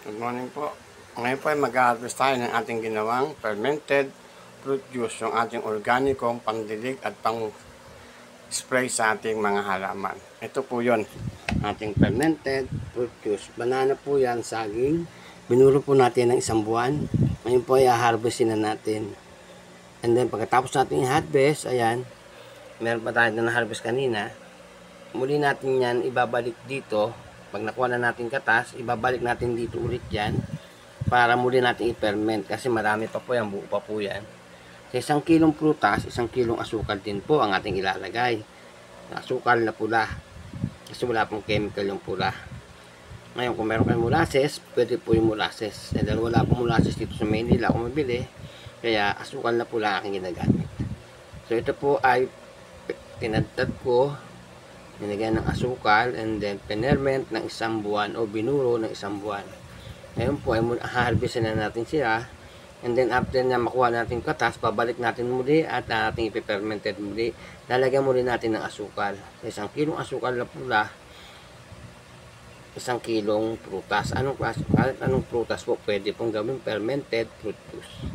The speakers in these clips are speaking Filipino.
Good morning po. Ngayon po ay mag-harvest tayo ng ating ginawang fermented fruit juice, yung ating organikong pandilig at pang-spray sa ating mga halaman. Ito po yon, ating fermented fruit juice. Banana po yan, saging. Binuro po natin ng isang buwan. Ngayon po ay harvestin na natin. And then pagkatapos natin i-harvest, ayan, meron pa tayo na harvest kanina. Muli natin yan ibabalik dito. Pag nakuha na natin katas, ibabalik natin dito ulit yan para muli natin i-ferment kasi marami pa po yan, buo pa po yan. Sa 1 kilong prutas, 1 kilong asukal din po ang ating ilalagay. Asukal na pula kasi wala pong chemical yung pula. Ngayon kung meron kayong molasses, pwede po yung molasses. Dahil wala pong molasses dito sa Manila kung mabili, kaya asukal na pula aking ginagamit. So ito po ay tinadtad ko, nilagyan ng asukal, and then penerment ng 1 buwan o binuro ng 1 buwan. Ngayon po ay harvestin na natin sila, and then after na makuha natin katas, babalik natin muli at ating ipipermented muli. Lalagyan muli natin ng asukal. 1 kilong asukal na pula, 1 kilong prutas. Anong prutas po pwede pong gawing fermented fruit juice.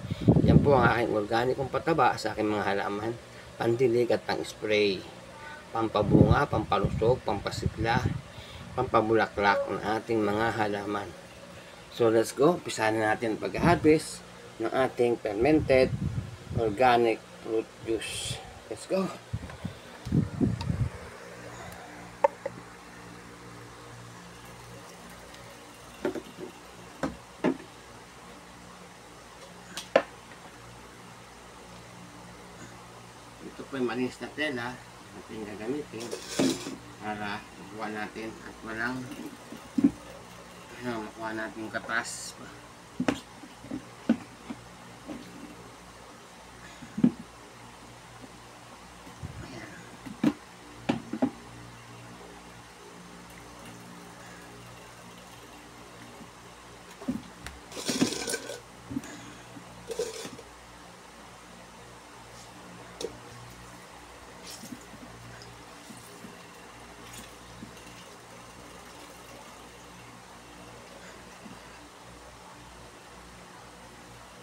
Yan po ang aking organikong pataba sa aking mga halaman, pandilig at pang-spray, pampabunga, pampalusog, pampasigla, pampabulaklak ng ating mga halaman. So let's go, umpisahan na natin ang pag-harvest ng ating fermented organic fruit juice. Let's go. Ito po yung malinis na tela natin gagamitin para makuha natin at walang makuha natin yung katas.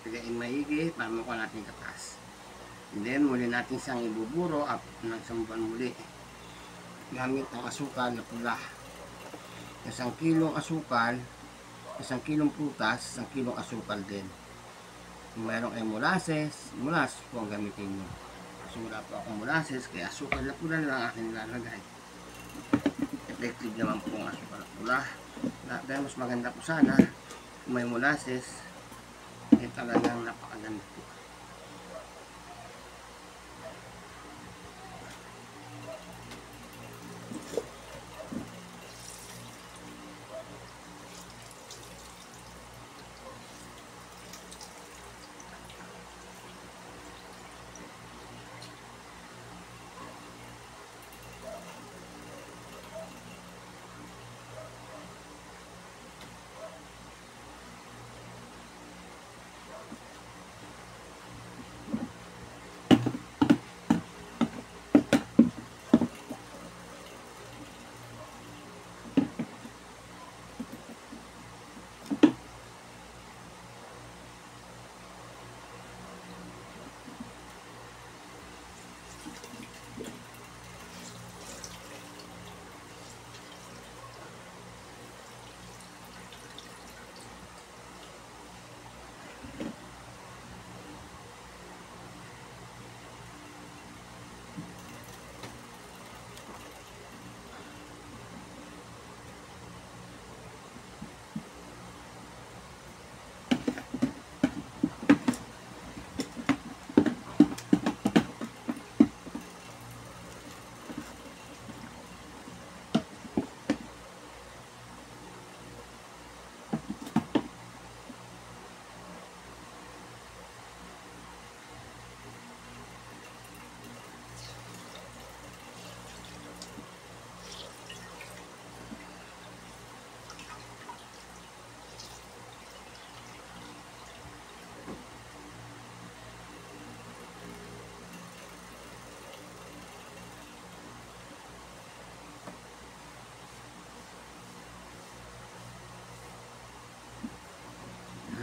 Pigain maigi para makuha natin katas. And then muli natin siyang ibuburo up ng 1 buwan muli gamit ang asukal na pula. 1 kilong asukal, 1 kilong prutas, 1 kilong asukal din. Kung mayroon kayong molasses po ang gamitin nyo. Kasi wala po akong molasses, kaya asukal na pula na lang aking nilalagay. Effective naman po ang asukal na pula. Dahil mas maganda po sana kung may molasses, ay talagang napakaganda po.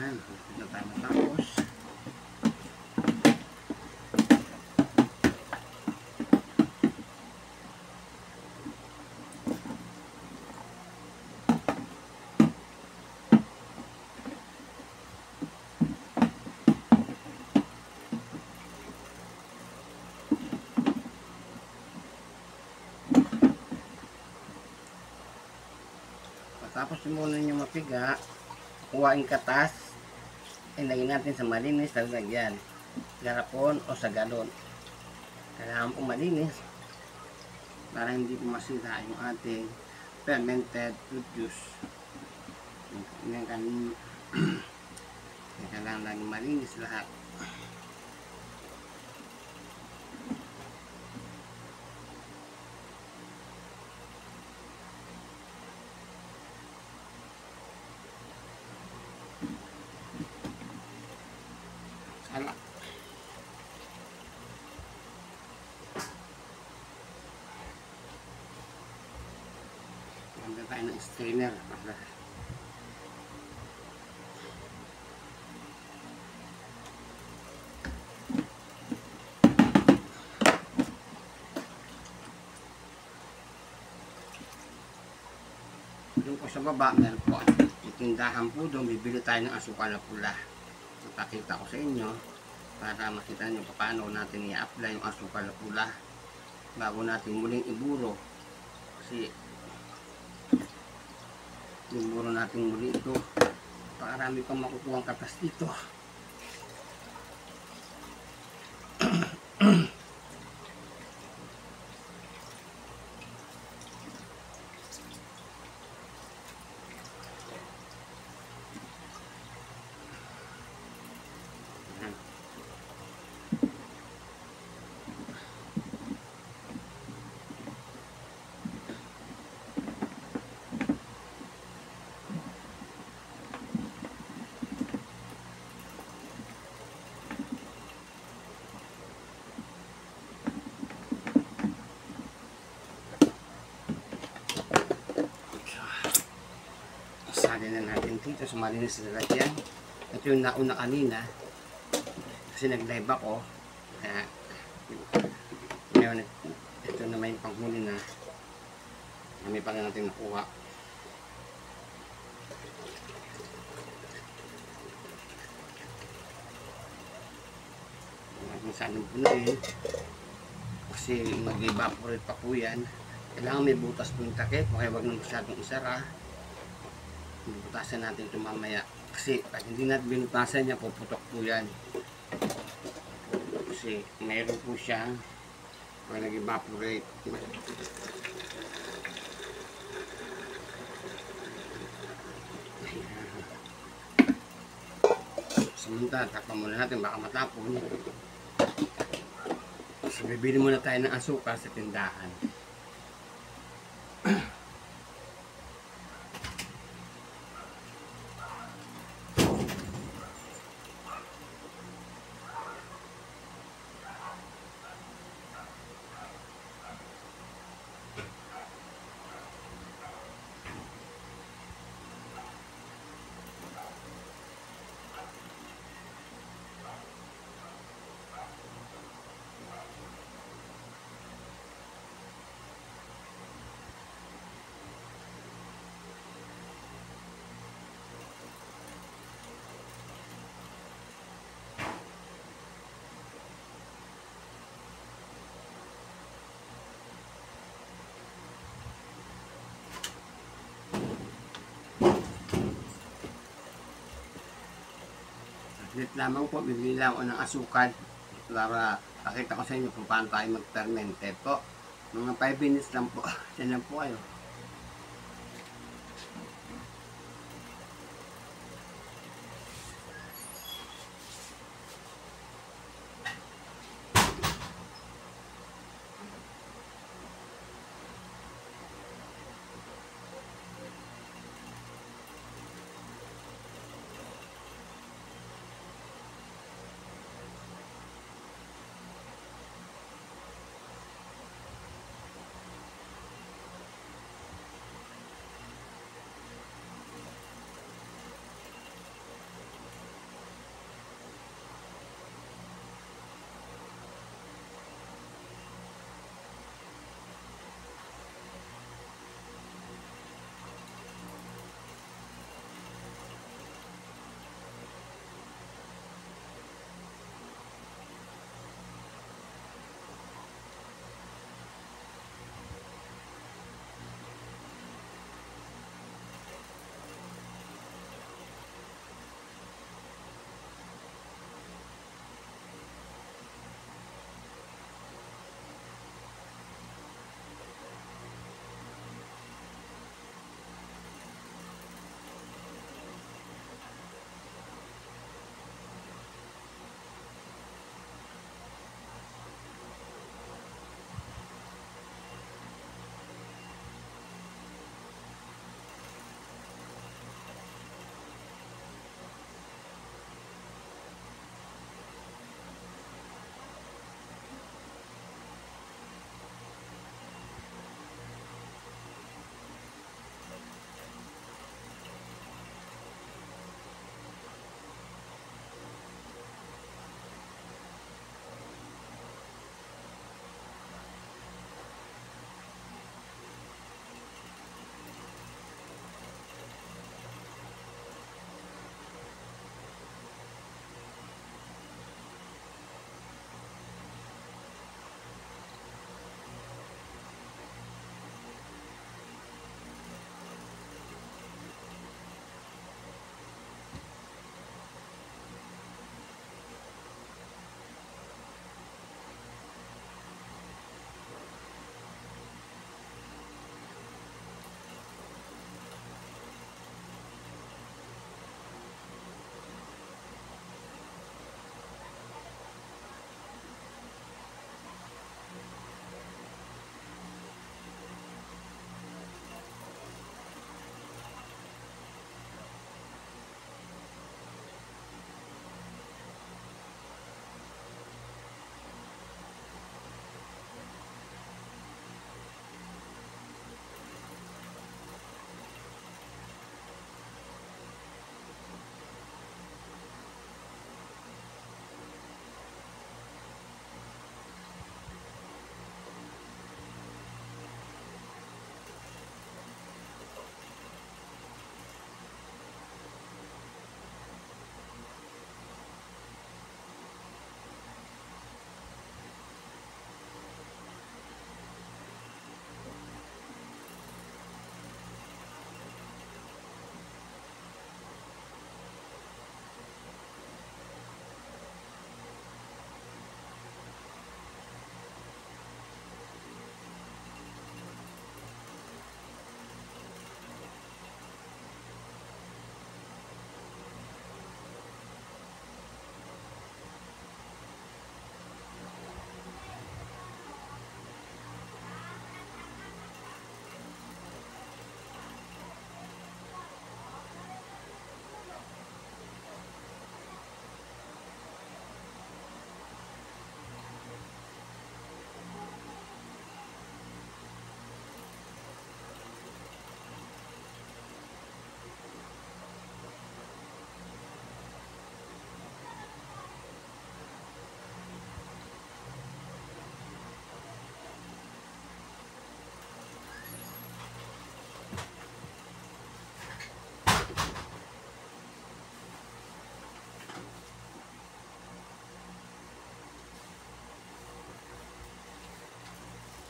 Yan, ito tayo matapos. Tapos muna nyo mapiga, kuhain katas, ilagay natin sa malinis na lagyan, garapon o sa galon. Kailangan po malinis para hindi po masira yung ating fermented fruit juice. Kailangan laging malinis lahat. Ala. Ganda tayo ng strainer. Doon po sa baba, meron po itindahan po doon, bibili tayo ng asukal na pula. Ipakita ko sa inyo para makita nyo paano natin i-apply yung asukal na pula bago natin muling iburo, kasi iburo natin muli ito, pakarami pang makukuha ang katas dito. Sali na natin dito sa malinis na lalagyan. Ito yung nauna kanina kasi nag-live ako, kaya ngayon ito naman yung panghuli na kami pa na natin nakuha. Kung saan yung punuin kasi mag-evaporate pa po yan. Kailangan may butas po yung takip, kaya huwag nang masyadong isara. Binutasan natin ito mamaya kasi pag hindi natin binutasan niya, puputok po yan kasi mayroon po siya pag nag-evaporate. Samantala, takpan muna natin baka matapon. So bibili muna tayo ng asukal sa tindahan. Saglit lamang po, bibili lang ako ng asukal para pakita ko sa inyo kung paano tayo mag-fermented po. Mga 5 minutes lang po. Yan lang po kayo.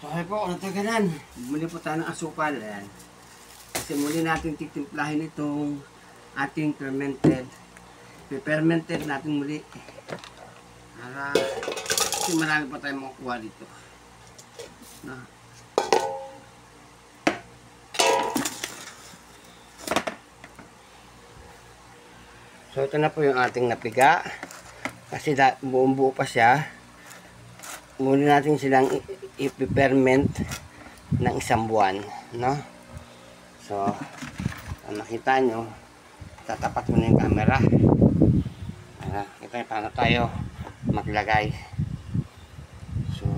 Okay po, natagalan. Bumili po tayo ng asukal. Ayan. Kasi muli natin titimplahin itong ating fermented. Fermented natin muli. Para kasi marami pa tayong makukuha dito. Na. So ito na po yung ating napiga. Kasi buong buo pa siya. Muna natin silang i-ferment ng 1 buwan, no? So, makita nyo, tatapat mo na yung camera. Kita nyo paano tayo maglagay. So,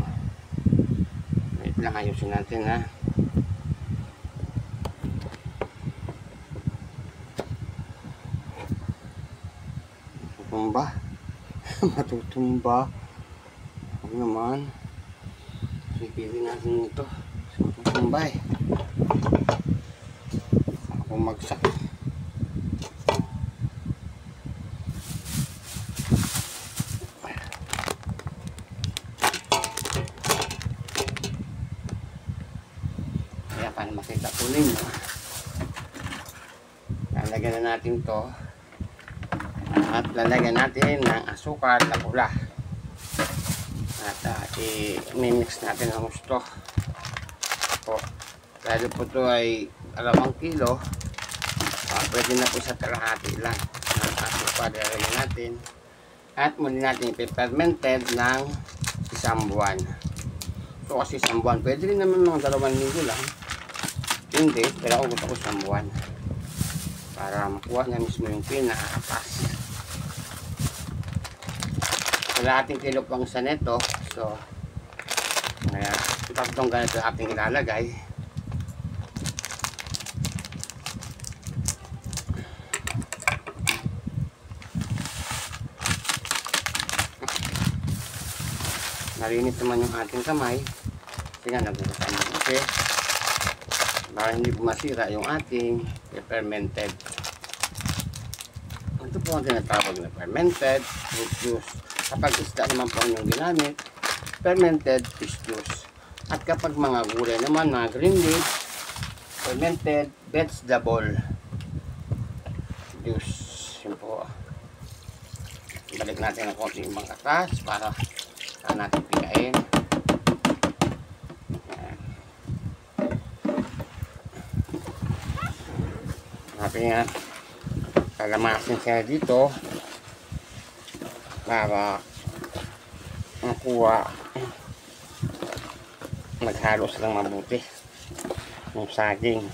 wait lang, ayusin natin, ha? Matutumba. Matutumba. Huwag naman. Pipili natin ito. Matutumba eh. Ako magsak. Kaya paano makita po ninyo. Lalagyan na natin to. At lalagyan natin ng asukal na pula. At i-mix natin ang gusto. Po. Dahil po ito ay 2 kilo, pwede na po sa kalahati lang ang asukal lalagyan natin. At muli natin ipifermented ng 1 buwan. So kasi 1 buwan, pwede rin naman mga 2 linggo lang. Hindi, pero ako gusto ko 1 buwan. Para makuha na mismo yung pinakapas. Kalahating kilo pang isa neto. So, tatlong ganito ating ilalagay. Narinit naman yung ating kamay. Kasi nga nagugutan mo kasi para hindi masira yung ating fermented. Ito po ang tinatawag na fermented fruit juice. Kapag isda naman po yung ginamit, fermented fish juice. At kapag mga gulay naman, mga green leaf, fermented vegetable juice. Yun po. Balik natin ang konting mga katas para saan natin pigain. Natin nga kalamasin siya dito para makuha maghalos lang mabuti yung saging.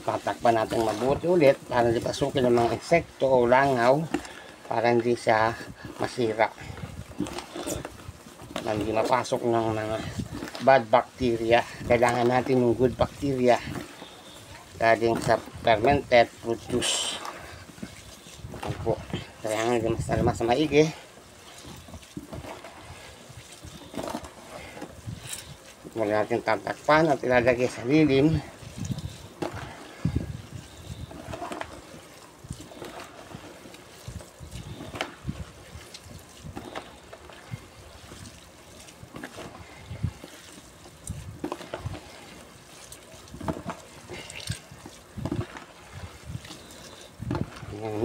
Tatakpan natin mabuti ulit para hindi pasukin ng mga insekto o langaw para hindi siya masira, hindi mapasok ng mga bad bacteria. Kailangan natin yung good bacteria galing sa fermented fruit juice. Po. Kailangan din mas maigi. Mula natin tatakpan at ilalagay sa lilim.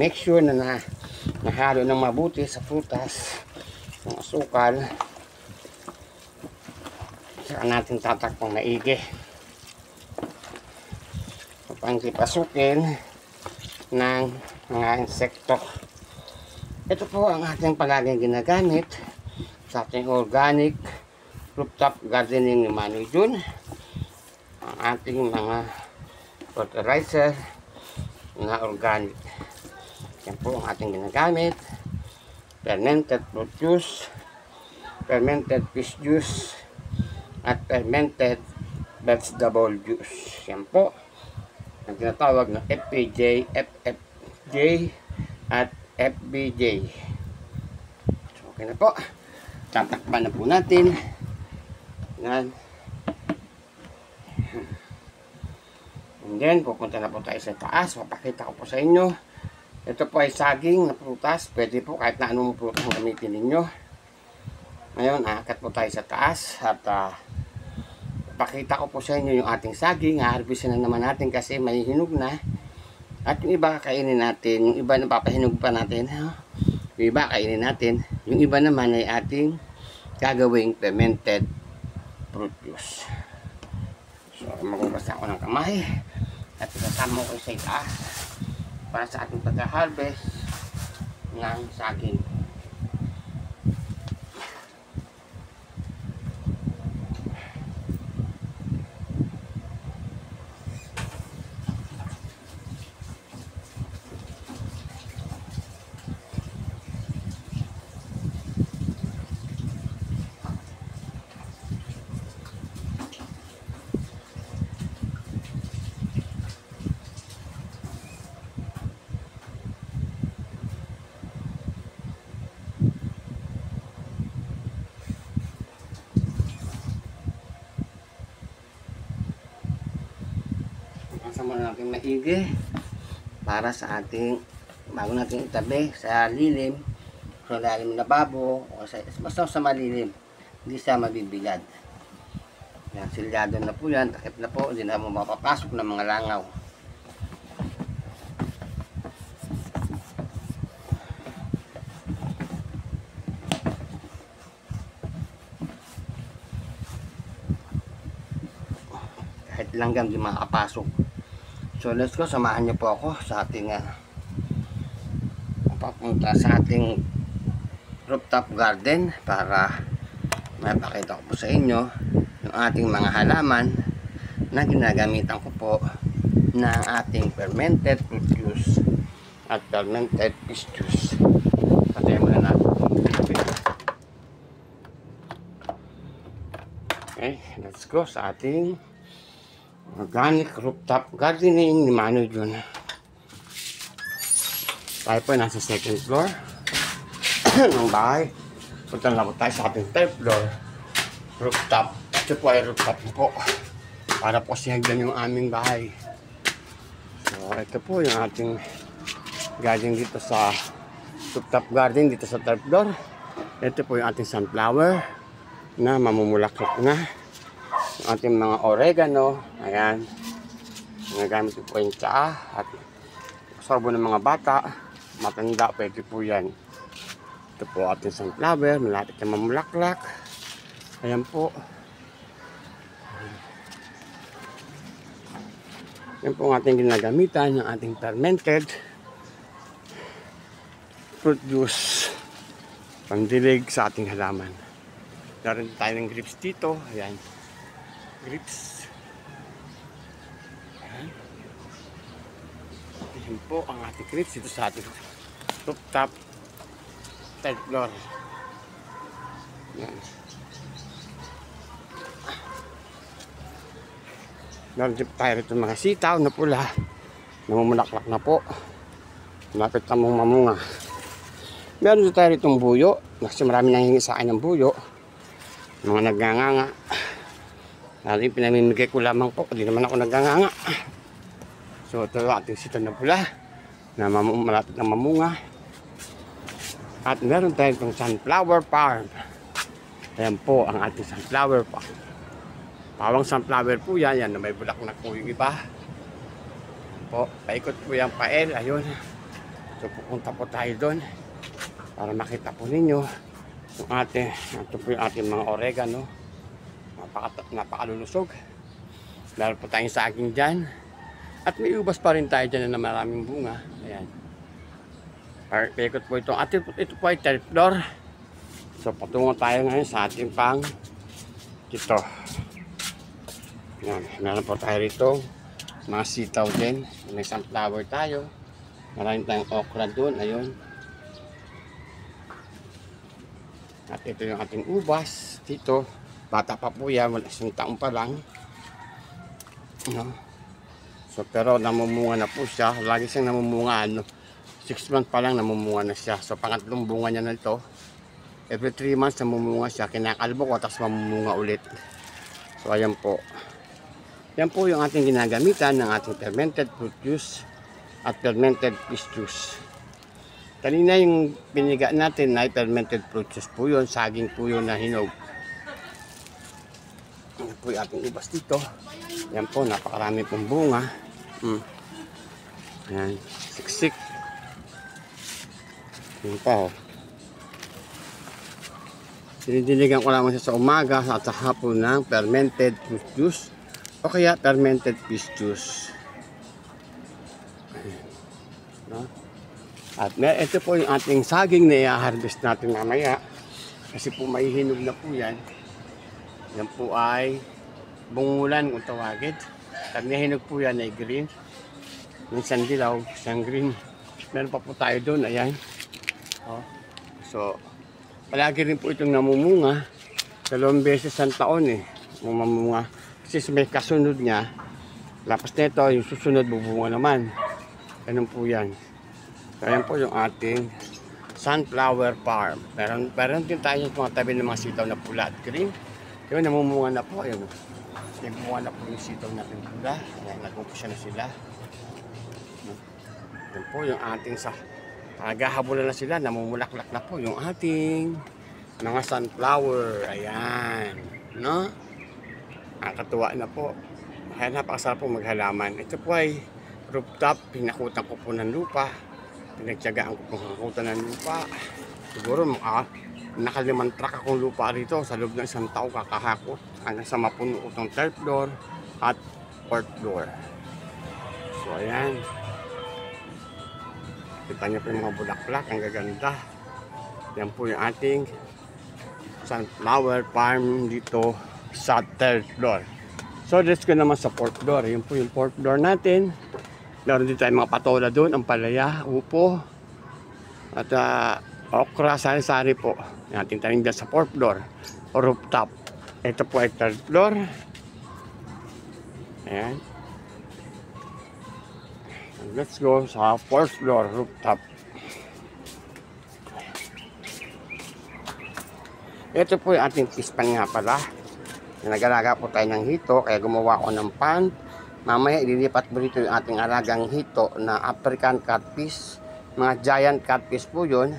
Make sure na nahalo ng mabuti sa prutas ng asukal. Saka natin tatakpang maigi upang pasukin ng mga insekto. Ito po ang ating palaging ginagamit sa ating organic rooftop gardening ni Manny Jun. Ang ating mga fertilizer na organic. Yan po ang ating ginagamit. Fermented fruit juice, fermented fish juice, at fermented vegetable juice. Yan po ang tinatawag na FPJ, FFJ, at FBJ. So, okay na po. Tatakpan na po natin. Yan. And then, pupunta na po tayo sa taas. Papakita ko po sa inyo. Ito po ay saging na prutas. Pwede po kahit na anong prutas ang gamitin ninyo. Ngayon, aakyat po tayo sa taas at pakita ko po sa inyo yung ating saging. Harvestin na naman natin kasi may hinog na. At yung iba kakainin natin, yung iba napapahinog pa natin. Yung iba kainin natin. Yung iba naman ay ating gagawing fermented fruit juice. So, magugas ako ng kamay at isasama ko sa itaas para sa ating pagka-harvest ng saging. Muna natin maigi para sa ating bago natin itabi sa lilim, sa lalim na babo o basta sa malilim, hindi siya mabibilad. Yan, silyado na po yan, takip na po, hindi na mo mapapasok ng mga langaw. Kahit langgam di makapasok. So let's go, samahan niyo po ako sa ating papunta sa ating rooftop garden para mapakita ko po sa inyo yung ating mga halaman na ginagamitan ko po na ating fermented fruit juice at fermented fish juice. Patayin muna natin. Okay, let's go sa ating organic rooftop gardening ni Mano Jun. Tayo po nasa second floor ng bahay. Punta na po tayo sa ating third floor rooftop. Ito po ay rooftop po para po sinagdan yung aming bahay. So ito po yung ating garden dito sa rooftop garden dito sa third floor. Ito po yung ating sunflower na mamumulaklak na. Yung ating mga oregano, ayan, ginagamit po yung tsaa at sorbo ng mga bata, matanda, pwede po yan. Ito po ating sunflower, malapit na mamulaklak, ayan po. Yan po ang ating ginagamitan, yung ating fermented fruit juice, pandilig sa ating halaman. Meron tayo ng grapes dito, ayan. Grapes. Ayan po ang ating grapes dito sa ating rooftop third floor. Ayan. Meron din tayo rito mga sitaw na pula. Namumulaklak na po. Malapit na mong mamunga. Meron din tayo ritong buyo. Kasi marami nang hingi sa akin ng buyo. Mga nagnganganga. Lalo yung pinamimigay ko lamang po, hindi naman ako naganganga. So ito yung ating sitaw na pula na malapit na mamunga. At meron tayo itong sunflower farm. Ayan po ang ating sunflower farm. Pawang sunflower po yan, yan na may bulaklak po yung iba. Po, paikot po yung pael, ayun. So pupunta po tayo doon para makita po ninyo yung ating, ito po yung ating mga oregano. Napakalulusog. Meron po tayong saging dyan. At may ubas pa rin tayo dyan na maraming bunga. Ayan. Paikot po ito. At ito po ay third floor. So patungo tayo ngayon sa ating pang ito. Ayan. Meron po tayo rito mga sitaw din. May sunflower tayo. Maraming tayong okra doon. Ayun. At ito yung ating ubas dito. Bata pa po yan, isang taon pa lang. No? So, pero namumunga na po siya. Lagi siyang namumunga. 6 months pa lang namumunga na siya. So, pangatlong bunga niya na ito. Every 3 months namumunga siya. Kinakalbo ko, tapos mamumunga ulit. So, ayan po. Yan po yung ating ginagamitan ng ating fermented fruit juice at fermented fish juice. Kanina yung piniga natin ay fermented fruit juice po yun. Saging po yun na hinog. Yan po yung ating ubas dito. Yan po, napakarami pong bunga. Yan, siksik. Yan pa oh. Dinidiligan ko naman siya sa umaga at sa hapon ng fermented fruit juice o kaya fermented fish juice. No? At ito po yung ating saging na i-harvest natin mamaya. Kasi po may hinog na po yan. Yan po ay bungulan kung tawagin. Pag nahinog po yan ay green. Minsan dilaw, isang green. Meron pa po tayo doon, ayan. Oh. So, palagi rin po itong namumunga. 2 beses ang taon eh. Mamunga. Kasi may kasunod niya. Lapas nito, yung susunod bubunga naman. Ganun po yan. So, ayan po yung ating sunflower farm. Meron din tayo sa mga tabi ng mga sitaw na pula at green. Yun, namumunga na po. Ayun. Namumunga na po yung sitaw natin pula. Ayan, nagpumpusya na sila. Yan po yung ating naghahabulan na sila. Namumulaklak na po yung ating mga sunflower. Ayan. No? Nakakatuwa na po. Kaya napakasarap po maghalaman. Ito po ay rooftop. Pinakutan ko po ng lupa. Pinagtyagaan ko pong hakutan ng lupa. Siguro naka-5 truck akong lupa rito. Sa loob ng isang taon kakahakot. Hanggang sa mapuno ko itong 3rd floor at 4th floor. So ayan. Kita niyo po yung mga bulaklak. Ang gaganda. Yan po yung ating sunflower farm dito sa 3rd floor. So let's go naman sa 4th floor. Yun po yung 4th floor natin. Meron din tayo mga patola doon, ang palaya, upo, at okra, sari-sari po. Natin tayo dyan sa 4th floor, o rooftop. Ito po ay 3rd floor. Ayan. Let's go sa 4th floor, rooftop. Ito po yung ating fish pan nga pala. Nag-alaga po tayo ng hito, kaya gumawa ko ng pan. Mamaya ililipat po dito yung ating alagang hito na African catfish. Mga giant catfish po yun.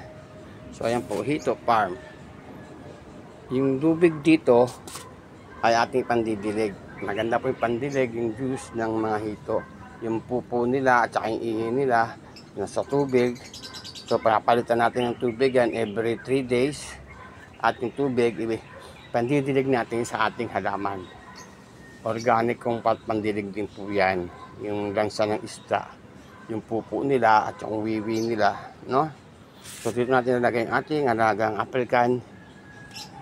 So ayan po, hito farm. Yung tubig dito ay ating pandidilig. Maganda po yung pandilig, yung juice ng mga hito. Yung pupo nila at saka yung ihi nila nasa tubig. So papalitan natin yung tubig yan every 3 days. At yung tubig, pandidilig natin sa ating halaman. Organic kong pandilig din po yan. Yung lansa ng isda. Yung pupo nila at yung wiwi nila. No? So dito natin nalagay ang ating alagang African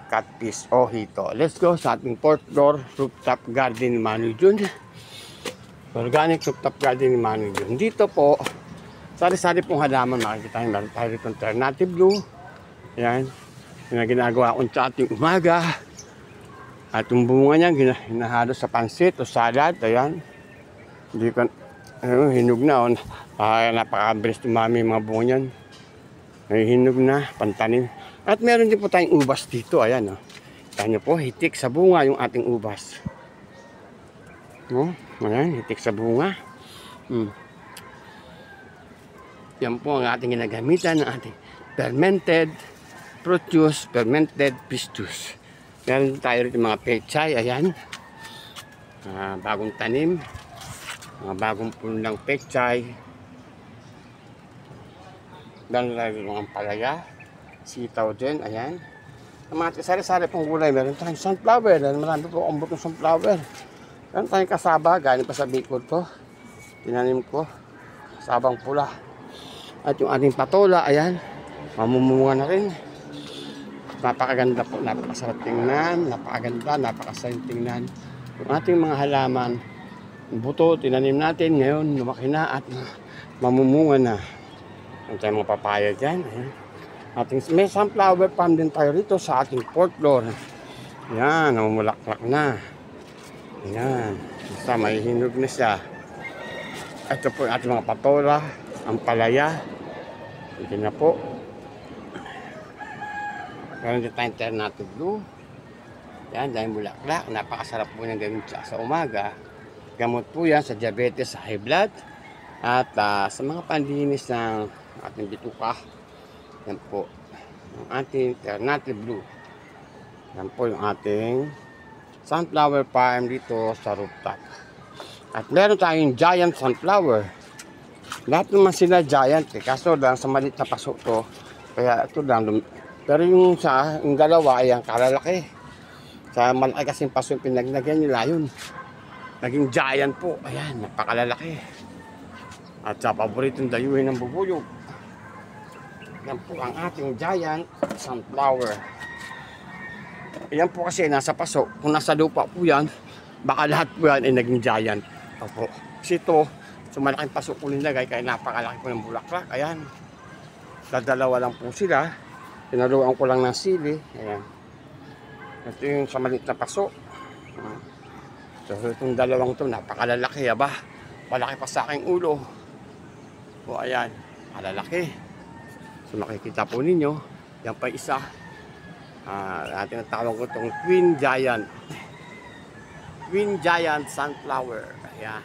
catfish o hito. Let's go sa ating 4th floor rooftop garden ni Manu Jun. Organic rooftop garden ni Manu Jun. Dito po, sari-sari pong halaman. Makikita nyo, meron tayo rito alternative blue. Ayan. Yung ginagawa ko sa ating umaga. At yung bunga niya, hinahalo sa pansit o salad. Ayan. Hindi ko, hinog na. Napakabilis tumami yung mga bunga niyan. Hinog na, pantanim. At meron din po tayong ubas dito. Ayan. Kita nyo po, hitik sa bunga yung ating ubas. No? Ayan, hitik sa bunga. Yan po ang ating ginagamitan ng ating fermented fruit juice, fermented fish juice. Meron tayo rin mga pechay, ayan. Bagong tanim. Mga bagong punlang pechay. Meron tayo mga palaya. Sitaw din, ayan. Ang mga sari-sari pong gulay. Meron tayong sunflower. Marami po ang butong sunflower. Meron tayong kasaba. Galing pa sa Bicol to. Tinanim ko. Kasabang pula. At yung ating patola, ayan. Mamumunga na rin. Napakaganda po, napakasarap tingnan, napakaganda, napakasarap tingnan. Yung ating mga halaman, buto, tinanim natin, ngayon lumaki na at mamumunga na. Ang tayong mga papaya dyan. May sunflower farm din tayo rito sa ating 4th floor. Yan, namumulaklak na. Yan, basta may hinog na siya. Ito po yung ating mga patola, ang palaya. Ito na po. Meron din tayong alternative blue. Yan, dahil bulaklak. Napakasarap po niyang gawin sa umaga. Gamot po yan sa diabetes, sa high blood. At sa mga panlinis ng ating bituka. Yan po. Ang ating alternative blue. Yan po yung ating sunflower farm dito sa rooftop. At meron tayong giant sunflower. Lahat naman sila giant kaso lang sa maliit na paso to. Kaya ito lang. Pero yung dalawa ay ang kalalaki. Sa malaki kasing paso yung pinaglagyan nila yun. Naging giant po. Ayan, napakalalaki. At sa paboritong dayuhin ng bubuyog. Yan po ang ating giant sunflower. Yan po kasi nasa paso. Kung nasa lupa po yan, baka lahat po yan ay naging giant. Opo. Kasi ito, so malaking paso po nilagay, kaya napakalaki po ng bulaklak. Ayan. Dadalawa lang po sila. Pinaluan ko lang ng sili. Ayan. Ito yung sa maliit na paso. So itong dalawang ito, napakalalaki. Aba, malaki pa sa aking ulo. O ayan, malalaki. So makikita po ninyo, yan pa isa. Ating tawag ko itong Twin Giant. Twin Giant Sunflower. Ayan.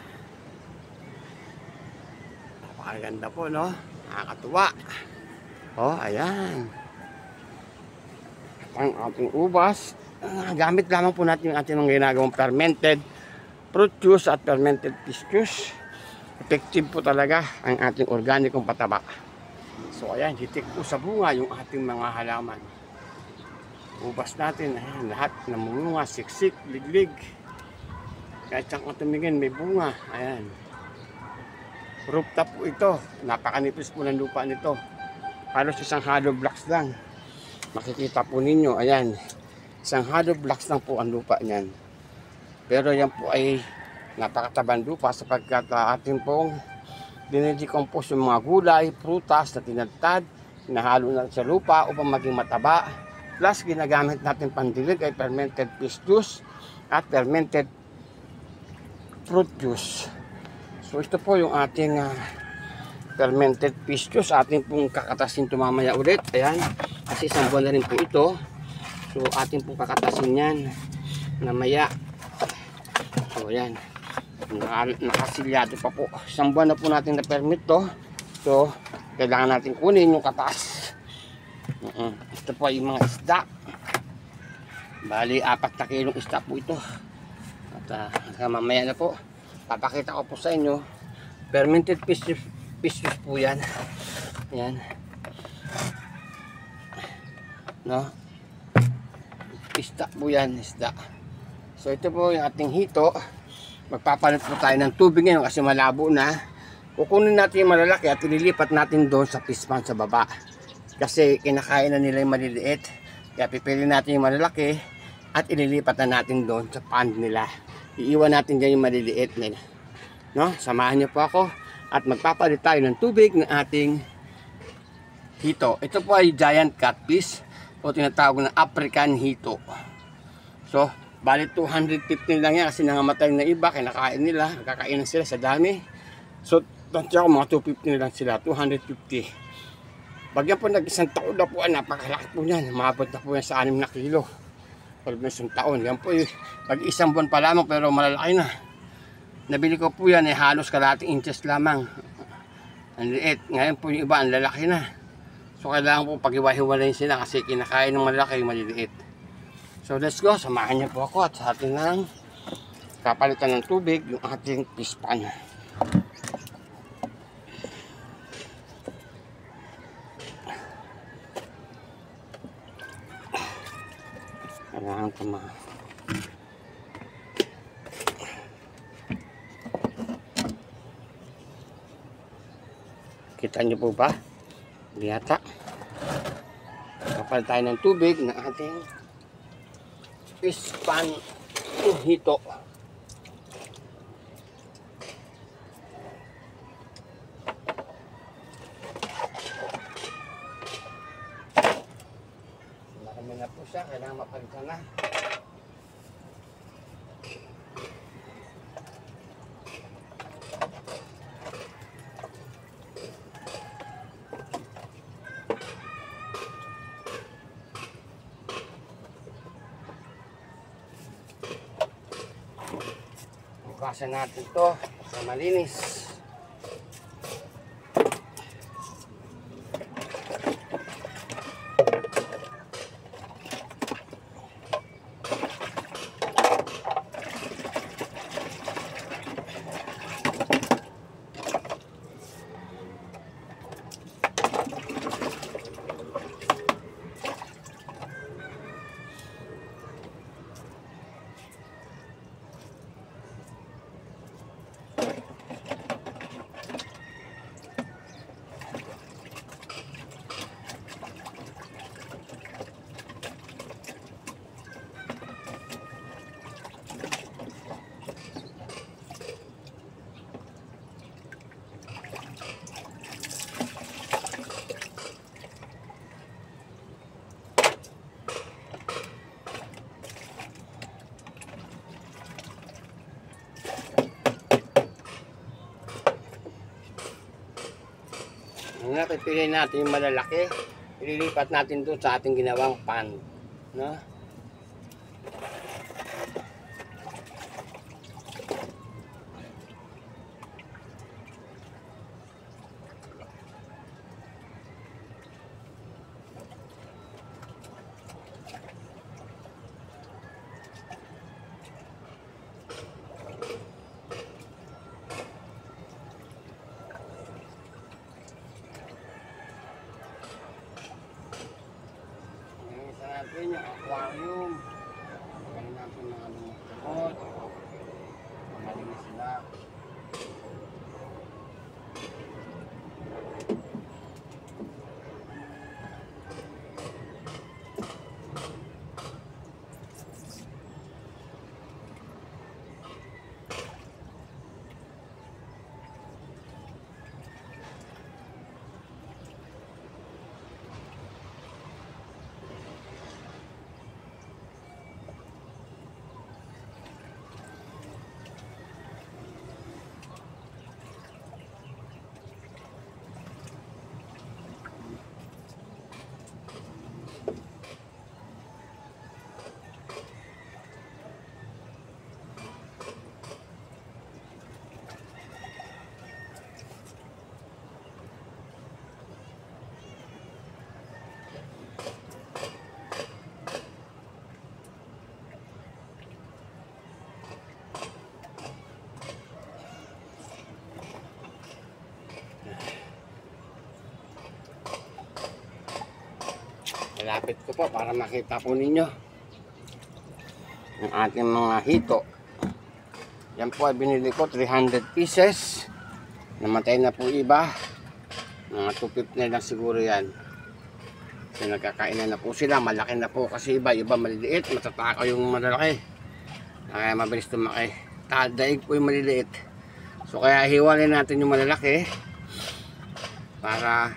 Napakaganda po, no? Nakakatuwa. Oh, ayan. Ang ating ubas. Gamit lamang po natin yung ating mga ginagawang fermented fruit juice at fermented fish juice. Effective po talaga ang ating organikong pataba. So ayan, hitik po sa bunga yung ating mga halaman. Ubas natin, ayan, lahat namunga, siksik, liglig. Kahit saan kung tumingin, may bunga. Ayan. Rooftop po ito. Napakanipis po ng lupa nito. Halos isang hollow blocks lang. Makikita po ninyo, ayan. Isang hollow blocks lang po ang lupa niyan. Pero yan po ay napakatabang lupa sapagkat ating pong dinidecompose yung mga gulay, prutas na tinadtad, hinahalo na sa lupa upang maging mataba. Plus, ginagamit natin pandilig ay fermented fish juice at fermented fruit juice. So, ito po yung ating fermented fish juice. Ating pong kakatasin ito mamaya ulit. Ayan. Kasi isang buwan na rin po ito. So, ating pong kakatasin yan namaya. So, ayan. Nakasilyado pa po. Isang buwan na po natin na-permit to. So, kailangan natin kunin yung katas. Ito po yung mga isda. Bali, 4 na kilong isda po ito. At mamaya na po, papakita ko po sa inyo. Fermented fish juice po yan. Ayan. No? Isda po yan, isda. So, ito po yung ating hito. Magpapalit po tayo ng tubig ngayon kasi malabo na. Kukunin natin yung malalaki at ililipat natin doon sa fish pond sa baba. Kasi kinakain na nila yung maliliit. Kaya pipili natin yung malalaki at ililipat na natin doon sa pond nila. Iiwan natin dyan yung maliliit nila. No? Samahan niyo po ako at magpapalit tayo ng tubig ng ating hito. Ito po ay giant catfish o tinatawag na African hito. So, bali 250 lang yan kasi nangamatay na iba, kinakain nila, kakain sila sa dami. So, tansya ko mga 250 lang sila, 250. Bagyan po nag-isang taon na po, napakalaki po yan, umabot na po yan sa 6 na kilo. Pag isang taon, yan po pag-isang buwan pa lamang pero malalaki na. Nabili ko po yan, halos kalating inches lamang. Ang liit, ngayon po yung iba, ang lalaki na. So, kailangan po pag-iwa-hiwalayin sila kasi kinakain ng malalaki yung maliliit. So let's go, samahan niyo po ako at sa ating nang kapalitan ng tubig yung ating fish pan. Kailangan tama. Kita niyo po ba? Hindi yata. Kapalit tayo ng tubig na ating fish pan hito. Marami na po siya, kailangan mapalitan na. Bukasan natin ito sa malinis. Ngayon, pipiliin natin yung malalaki. Ililipat natin doon sa ating ginawang pan. No? Natin yung aquarium. Pagkain natin mga lumot. Malinis sila. Malapit ko po para makita po ninyo ang ating mga hito. Yan po ay binili ko 300 pieces. Namatay na po iba. Mga 250 na lang siguro yan. Kasi nagkakainan na po sila. Malaki na po kasi iba maliliit. Matatakaw yung malalaki. Kaya mabilis tumaki. Daig po yung maliliit. So kaya hiwalay natin yung malalaki para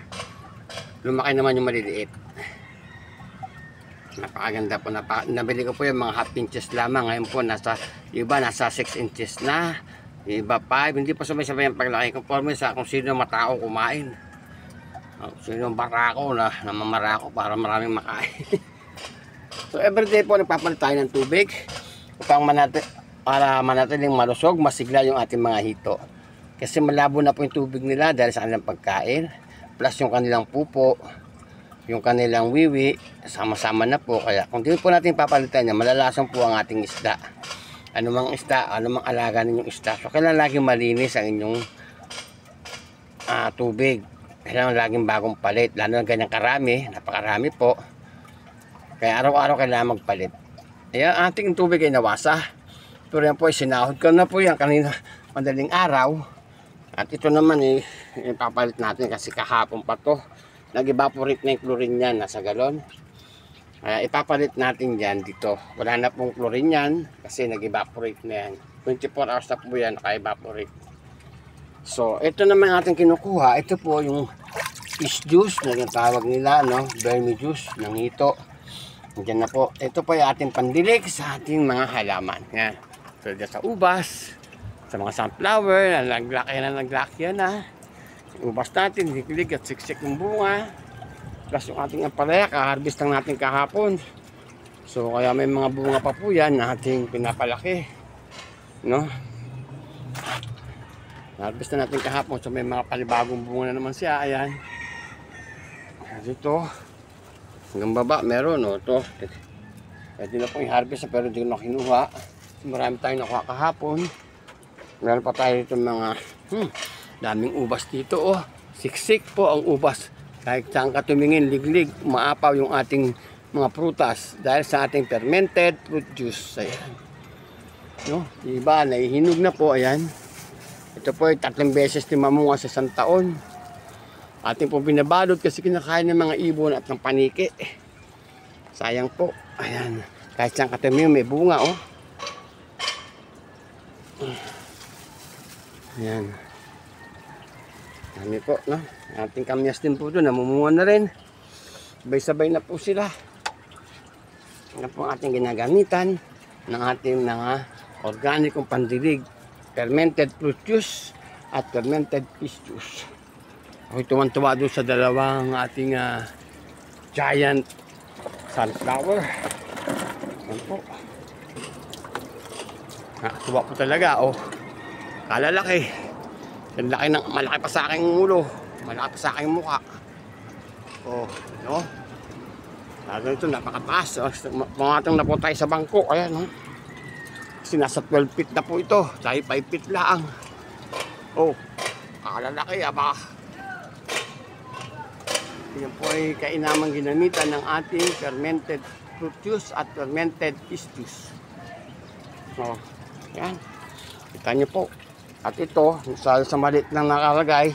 lumaki naman yung maliliit. Napakaganda po. Nabili ko po yung mga half inches lamang. Ngayon po nasa 6 inches na, iba 5. Hindi pa sabay-sabay ang paglaki. Conforme sa kung sino matao kumain. Kung sino barako na namamarako para maraming makain. So everyday po nagpapalit tayo ng tubig para manatiling malusog, masigla yung ating mga hito. Kasi malabo na po yung tubig nila dahil sa kanilang pagkain. Plus yung kanilang pupo, yung kanilang wiwi, sama-sama na po. Kaya kung di po natin papalitan niya, malalasang po ang ating isda. Anumang isda, anumang alaga ninyong isda. So kailangan laging malinis ang inyong tubig. Kailangan laging bagong palit. Lalo na ganyang karami, napakarami po. Kaya araw-araw kailangan magpalit. Ayan, ating tubig ay nawasa. Pero yan po ay sinahod ko na po yan kanina madaling araw. At ito naman ipapalit natin kasi kahapon pa to. Nag-evaporate na yung chlorine yan, nasa galon. Ipapalit natin yan dito. Wala na pong chlorine yan kasi nag-evaporate na yan. 24 hours na po yan, naka-evaporate. So, ito naman ating kinukuha. Ito po yung fish juice na tawag nila, no? Vermi juice ng hito. Diyan na po. Ito po yung ating pandilig sa ating mga halaman. Yan. So, dyan sa ubas, sa mga sunflower, naglaki na. Ubas natin, hiklig at siksik ng bunga. Plus yung ating ampalaya, kaharvest lang natin kahapon. So kaya may mga bunga pa po yan na ating pinapalaki. No? Harvest na natin kahapon. So may mga palibagong bunga na naman siya. Ayan. Dito. Hanggang baba meron. No? Ito. Pwede na pong i-harvest pero hindi ko na kinuha. Marami tayong nakuha kahapon. Meron pa tayo dito mga daming ubas dito, oh. Siksik po ang ubas. Kahit saan ka tumingin, liglig, maapaw yung ating mga prutas dahil sa ating fermented fruit juice. Ayan. No? Iba, naihinog na po. Ayan. Ito po ay 3 beses din mamunga sa isang taon. Ating po binabalot kasi kinakain ng mga ibon at ng paniki. Sayang po. Ayan. Kahit saan ka tumingin, may bunga, oh. Ayan. Dami po, no? Ating kamyas din po doon, namumunga na rin. Sabay-sabay na po sila. Ano po ang ating ginagamitan ng ating mga organikong pandilig, fermented fruit juice at fermented fish juice. Ako'y tuwan-tuwa doon sa dalawang ating giant sunflower. Yan po. Nakatuwa po talaga, oh. Kalalaki. Ang laki ng, malaki pa sa aking ulo. Malaki pa sa aking mukha. Oh, no? Lalo ito, napakataas. Mga na po tayo sa bangko. Ayan, no? Kasi nasa 12 feet na po ito. Tayo 5 feet lang. Oh, kalalaki, aba. Yan po ay kainamang ginamitan ng ating fermented fruit juice at fermented fish juice. So, yan. Kita nyo po. At ito, sa maliit lang nakalagay,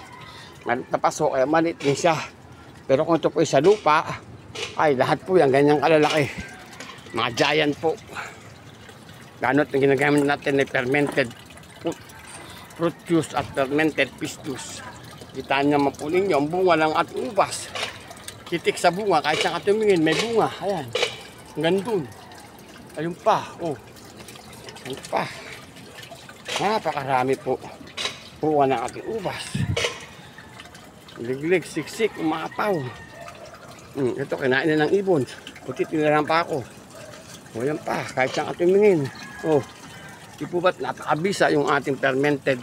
maliit na paso, kaya maliit din siya. Pero kung ito po ay sa lupa, ay lahat po yan, ganyang kalalaki. Mga giant po. Ganot ang ginagamit natin ay fermented fruit juice at fermented fish juice. Kita nyo po ninyo, ang bunga ng ating ubas. Titik sa bunga, kahit saan ka tumingin, may bunga. Ayan, hanggang dun. Ayun pa, oh. Ayun pa. Napakarami po bunga ng ating ubas. Liglig, siksik, umapaw. Ito, kinain na ng ibon. Puti, tinilang pa ako. O yan pa, kahit saan ka tumingin. Oh, di po ba't napakabisa yung ating fermented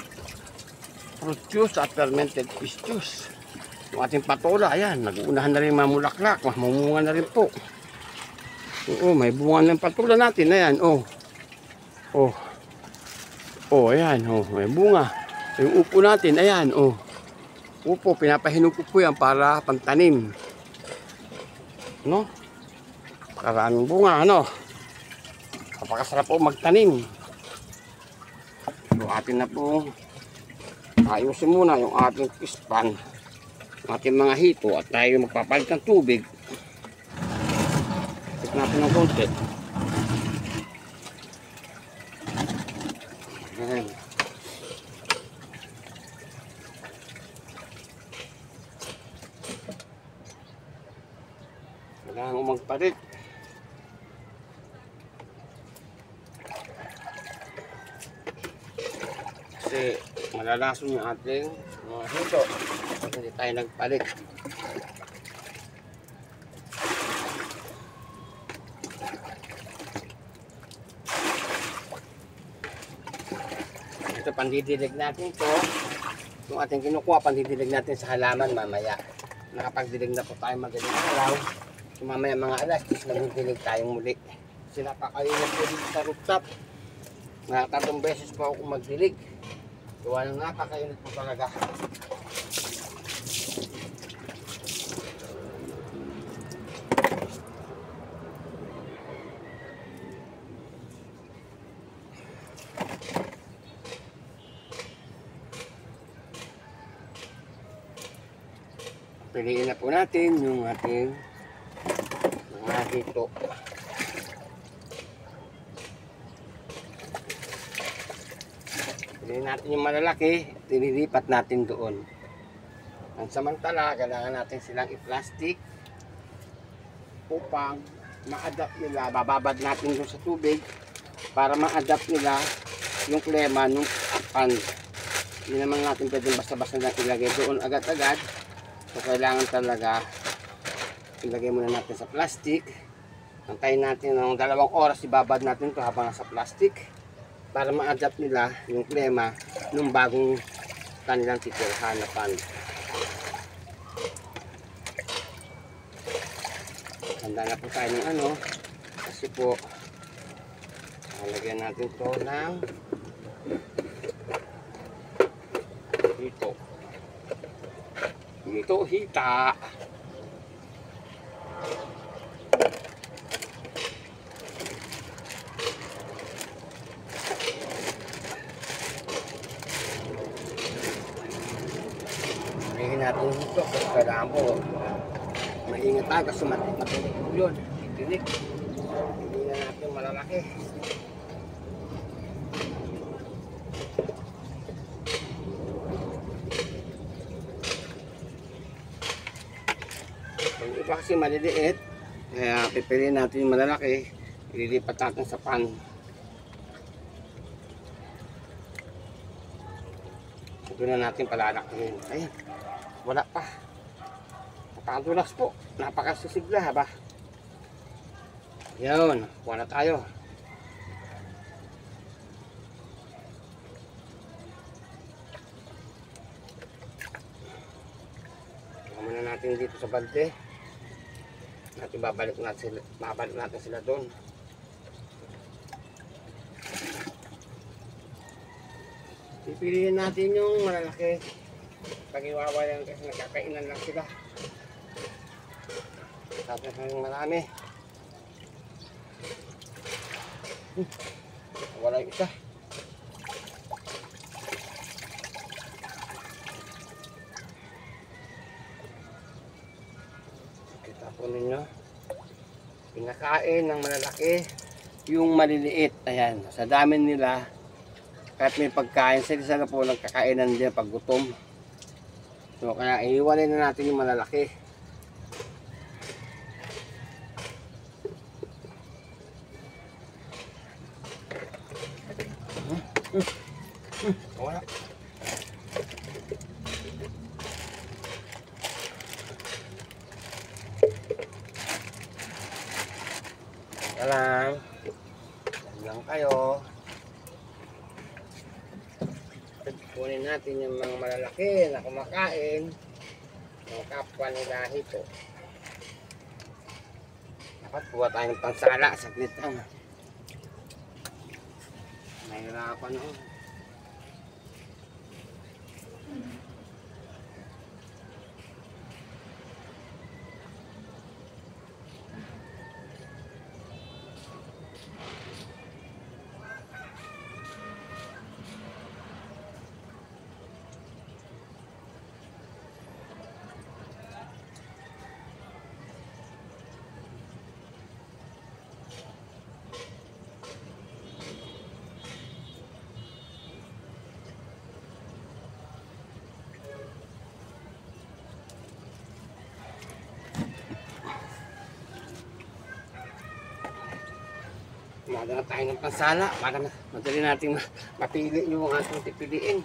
fruit juice at fermented fish juice. Yung ating patola, ayan, nag-uunahan na rin mamulaklak, mamunga na rin po. Oo, may bunga ng patola natin, ayan, oh. Oh. Oh, ayan, oh, may bunga. Yung upo natin, ayan, oh. Upo, pinapahinog ko po yan para pantanim. No? Karaming bunga, ano? Kapakasarap po magtanim. So, atin na po ayusin muna yung ating fish pan, ating mga hito, at tayo magpapalit ng tubig. Tignan natin ng konti. Ayan. Kailangan mo magpalit. Kasi malalason yung ating mga hito. Hindi tayo nagpalit. Ito, pandidilig natin ito. Yung ating kinukuha, pandidilig natin sa halaman mamaya. Nakapagdilig na po tayo madaling araw. So, mamaya mga alas, magdidilig tayong muli. Kasi napakainit po dito sa rooftop. Nakatatlong beses po ako magdilig. Gawa ng napakainit po talaga. Piliin na po natin yung ating mga hito. Piliin natin yung malalaki, tinilipat natin doon. Ang samantala, kailangan natin silang i-plastic upang ma-adapt nila. Bababad natin doon sa tubig para ma-adapt nila yung klema ng pan. Hindi naman natin pwedeng basta-basta lang ilagay doon agad-agad. So, kailangan talaga ilagay muna natin sa plastic. Antayin natin ng 2 oras, ibabad natin ito habang nasa plastic para ma-adapt nila yung klema ng bagong kanilang titirhan na pan. Handa na po tayo ng ano, kasi po lalagyan natin ito ng ito hita. Pilihin natin ito kasi kailangan po maingat tayo kasi matinig po yun. Tinig. Hindi na natin malalaki. Yung iba kasi maliliit, kaya pipiliin natin yung malalaki, ililipat natin sa pan. Ito na natin palalakihin. Ayan. Wala pa. Napakadulas po. Napakasisigla ba? Yun. Kuha na tayo. Kuha muna natin dito sa balde. At babalik natin sila doon. Pipiliin natin yung malalaki. Pag iwawalan kasi nagkakainan lang sila. Tapos yung marami. Wala yung isa. Kita po ninyo. Pinakain ng malalaki yung maliliit. Ayan. Sa dami nila, kahit may pagkain, sila po nagkakainan din pag gutom. So kaya iiwalay na natin yung malalaki. Wala. Lang. Lang kayo. Kunin natin yung mga malalaki na kumakain ng kapwa nila hito. Dapat buha tayo ng pansala saglit lang. Nahirapan ako. Magana tayo ng pansala para madali natin mapili yung ating pipiliin.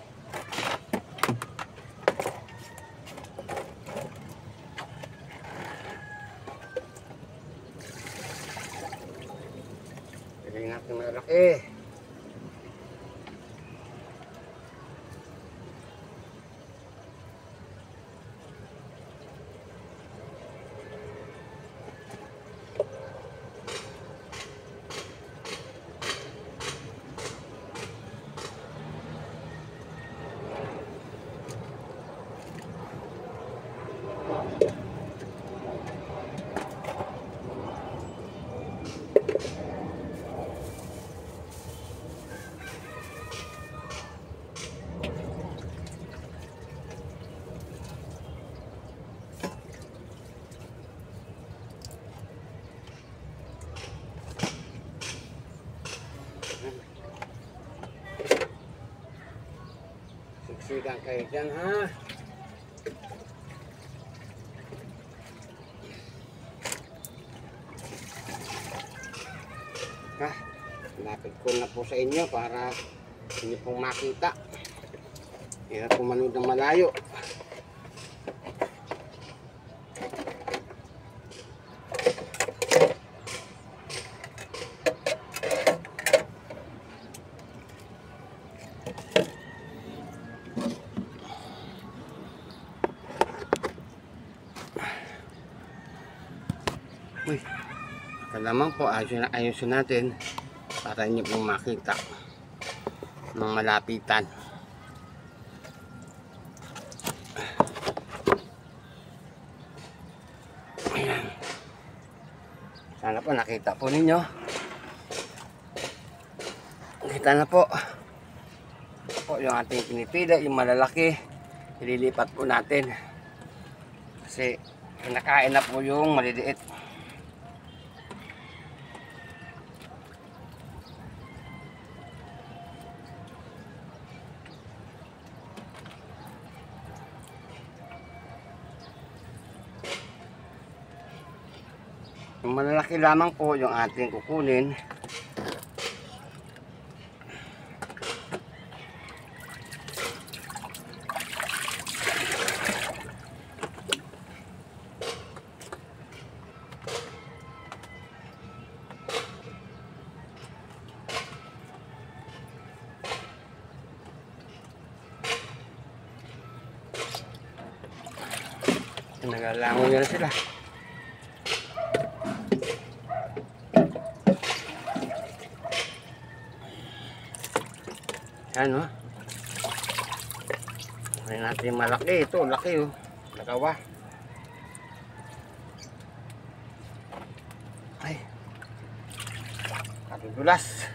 Piliin natin malaki. Siksikan kayo dyan, ha? Lapit ko na po sa inyo para inyo pong makita. Hirap po manood ng malayo. Uy, kalamang po ayusin natin para inyo pong makita ng malapitan. Ayan. Sana po nakita po ninyo. Kita na po. Po yung ating pinipili, yung malalaki, ililipat po natin. Kasi kinakain na po yung maliliit. Yung malalaki lamang po yung ating kukunin. Nagalangon na sila. Yan, oh. May natin malaki. Ito, laki, oh. Nagawa. Ay. Kadudulas.